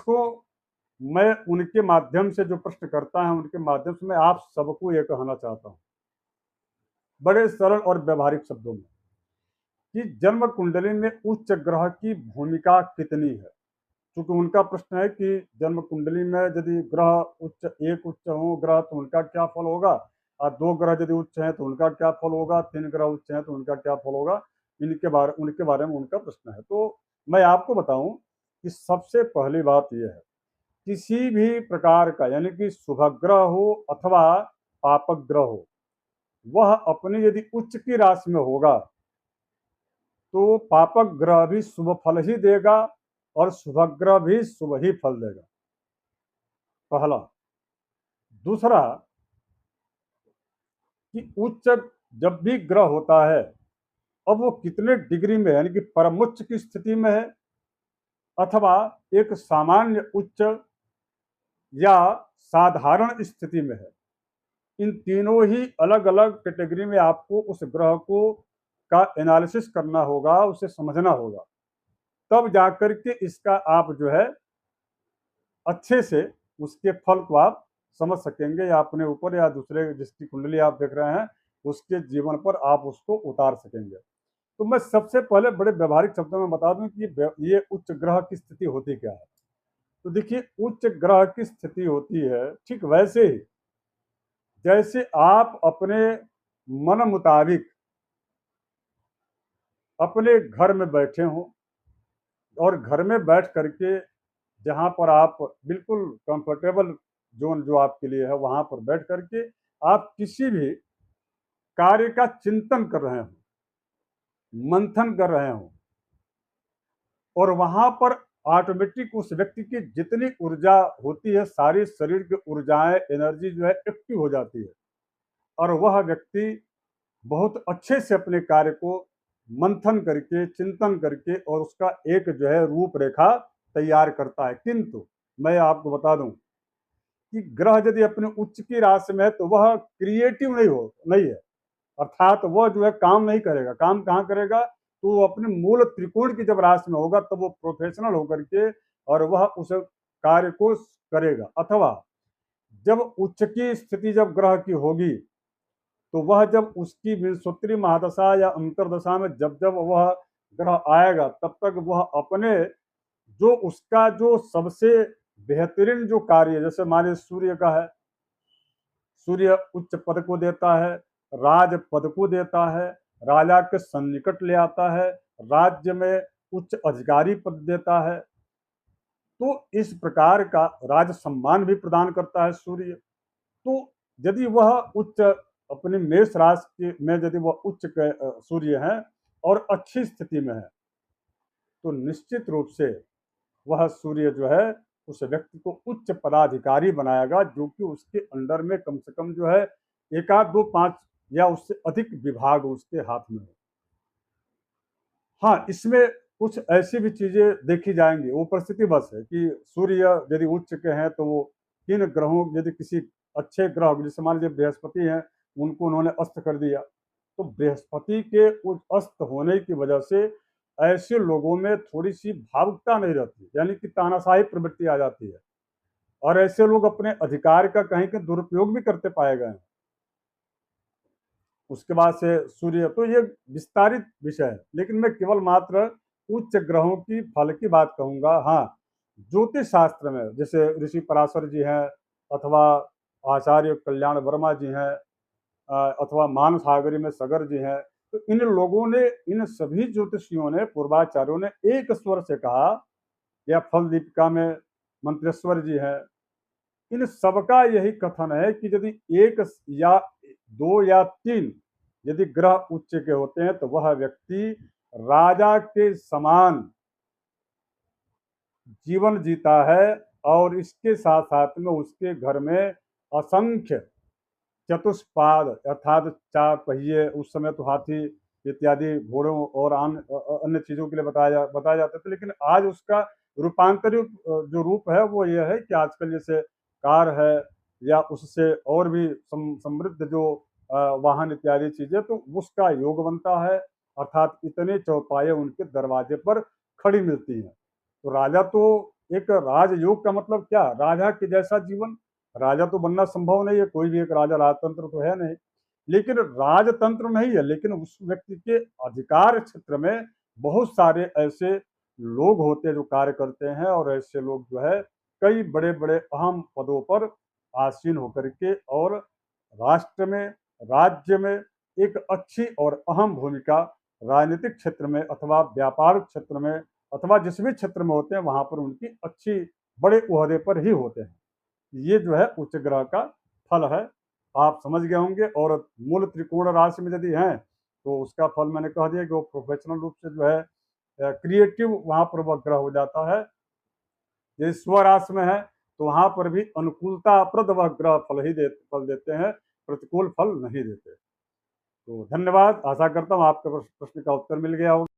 इसको मैं उनके माध्यम से जो प्रश्न करता है, उनके माध्यम से मैं आप सबको ये कहना चाहता हूँ, बड़े सरल और व्यवहारिक शब्दों में, कि जन्म कुंडली में उच्च ग्रह की भूमिका कितनी है। क्योंकि उनका प्रश्न है कि जन्म कुंडली में यदि ग्रह उच्च, एक उच्च हो ग्रह तो उनका क्या फल होगा, और दो ग्रह यदि उच्च हैं तो उनका क्या फल होगा, तीन ग्रह उच्च हैं तो उनका क्या फल होगा, उनके बारे में उनका प्रश्न है। तो मैं आपको बताऊं कि सबसे पहली बात यह है, किसी भी प्रकार का यानी कि शुभ ग्रह हो अथवा पापक ग्रह हो, वह अपनी यदि उच्च की राशि में होगा तो पापक ग्रह भी शुभ फल ही देगा और शुभ ग्रह भी शुभ ही फल देगा, पहला। दूसरा, कि उच्च जब भी ग्रह होता है, अब वो कितने डिग्री में है, यानी कि परम उच्च की स्थिति में है अथवा एक सामान्य उच्च या साधारण स्थिति में है, इन तीनों ही अलग अलग कैटेगरी में आपको उस ग्रह को का एनालिसिस करना होगा, उसे समझना होगा, तब जाकर के इसका आप जो है अच्छे से उसके फल को आप समझ सकेंगे, या अपने ऊपर या दूसरे जिसकी कुंडली आप देख रहे हैं उसके जीवन पर आप उसको उतार सकेंगे। तो मैं सबसे पहले बड़े व्यवहारिक शब्दों में बता दूं कि ये उच्च ग्रह की स्थिति होती क्या है। तो देखिए, उच्च ग्रह की स्थिति होती है ठीक वैसे ही जैसे आप अपने मन मुताबिक अपने घर में बैठे हों और घर में बैठ करके जहाँ पर आप बिल्कुल कंफर्टेबल जोन जो आपके लिए है वहां पर बैठ करके आप किसी भी कार्य का चिंतन कर रहे हो, मंथन कर रहे हो, और वहां पर ऑटोमेटिक उस व्यक्ति की जितनी ऊर्जा होती है, सारी शरीर की ऊर्जाएं, एनर्जी जो है एक्टिव हो जाती है, और वह व्यक्ति बहुत अच्छे से अपने कार्य को मंथन करके, चिंतन करके और उसका एक जो है रूपरेखा तैयार करता है। किंतु मैं आपको बता दूं कि ग्रह यदि अपने उच्च की राशि में है तो वह क्रिएटिव नहीं है, अर्थात वह जो है काम नहीं करेगा। काम कहाँ करेगा, तो वो अपने मूल त्रिकोण की जब राशि में होगा तब वो प्रोफेशनल होकर के और वह उस कार्य को करेगा। अथवा जब उच्च की स्थिति जब ग्रह की होगी तो वह जब उसकी विंशोत्तरी महादशा या अंतरदशा में जब जब वह ग्रह आएगा तब तक वह अपने जो उसका जो सबसे बेहतरीन जो कार्य, जैसे मानिए सूर्य का है, सूर्य उच्च पद को देता है, राज पद को देता है, राजा के सन्निकट ले आता है, राज्य में उच्च अधिकारी पद देता है, तो इस प्रकार का राज सम्मान भी प्रदान करता है सूर्य। तो यदि वह उच्च अपने मेष राशि में यदि वह उच्च सूर्य है और अच्छी स्थिति में है तो निश्चित रूप से वह सूर्य जो है उस व्यक्ति को उच्च पदाधिकारी बनाएगा, जो कि उसके अंडर में कम से कम जो है एक आध दो पांच या उससे अधिक विभाग उसके हाथ में हो। हाँ, इसमें कुछ ऐसी भी चीजें देखी जाएंगी, वो परिस्थिति बस है कि सूर्य यदि उच्च के हैं तो वो किन ग्रहों, यदि किसी अच्छे ग्रह जैसे मान लीजिए बृहस्पति हैं, उनको उन्होंने अस्त कर दिया, तो बृहस्पति के उस अस्त होने की वजह से ऐसे लोगों में थोड़ी सी भावुकता नहीं रहती, यानी कि तानाशाही प्रवृत्ति आ जाती है, और ऐसे लोग अपने अधिकार का कहीं के दुरुपयोग भी करते पाए गए हैं। उसके बाद से सूर्य, तो ये विस्तारित विषय है, लेकिन मैं केवल मात्र उच्च ग्रहों की फल की बात कहूंगा। हाँ, ज्योतिष शास्त्र में जैसे ऋषि पराशर जी हैं अथवा आचार्य कल्याण वर्मा जी हैं, अथवा मानसागरी में सगर जी हैं, तो इन लोगों ने, इन सभी ज्योतिषियों ने, पूर्वाचार्यों ने एक स्वर से कहा, या फल दीपिका में मंत्रेश्वर जी हैं, इन सबका यही कथन है कि यदि एक या दो या तीन यदि ग्रह उच्च के होते हैं तो वह व्यक्ति राजा के समान जीवन जीता है, और इसके साथ साथ में उसके घर में असंख्य चतुष्पाद अर्थात चार पहिए, उस समय तो हाथी इत्यादि घोड़ों और अन्य चीजों के लिए बताया जाता था, लेकिन आज उसका रूपांतरित जो रूप है वो यह है कि आजकल जैसे कार है या उससे और भी समृद्ध जो वाहन इत्यादि चीजें, तो उसका योग बनता है, अर्थात इतने चौपाए उनके दरवाजे पर खड़ी मिलती हैं। तो राजा तो एक राजयोग का मतलब क्या? राजा के जैसा जीवन। राजा तो बनना संभव नहीं है, कोई भी एक राजा राजतंत्र तो है नहीं। लेकिन राजतंत्र नहीं है, लेकिन उस व्यक्ति के अधिकार क्षेत्र में बहुत सारे ऐसे लोग होते हैं जो कार्य करते हैं, और ऐसे लोग जो है कई बड़े-बड़े अहम पदों पर आसीन होकर के और राष्ट्र में, राज्य में एक अच्छी और अहम भूमिका राजनीतिक क्षेत्र में अथवा व्यापारिक क्षेत्र में अथवा जिस भी क्षेत्र में होते हैं वहाँ पर उनकी अच्छी बड़े ओहदे पर ही होते हैं। ये जो है उच्च ग्रह का फल है। आप समझ गए होंगे, और मूल त्रिकोण राशि में यदि हैं, तो उसका फल मैंने कह दिया कि वो प्रोफेशनल रूप से जो है क्रिएटिव वहाँ पर वह ग्रह हो जाता है। यदि स्वराशि में है, तो वहाँ पर भी अनुकूलताप्रद वह ग्रह फल देते हैं, प्रतिकूल फल नहीं देते। तो धन्यवाद, आशा करता हूँ आपके प्रश्न का उत्तर मिल गया होगा।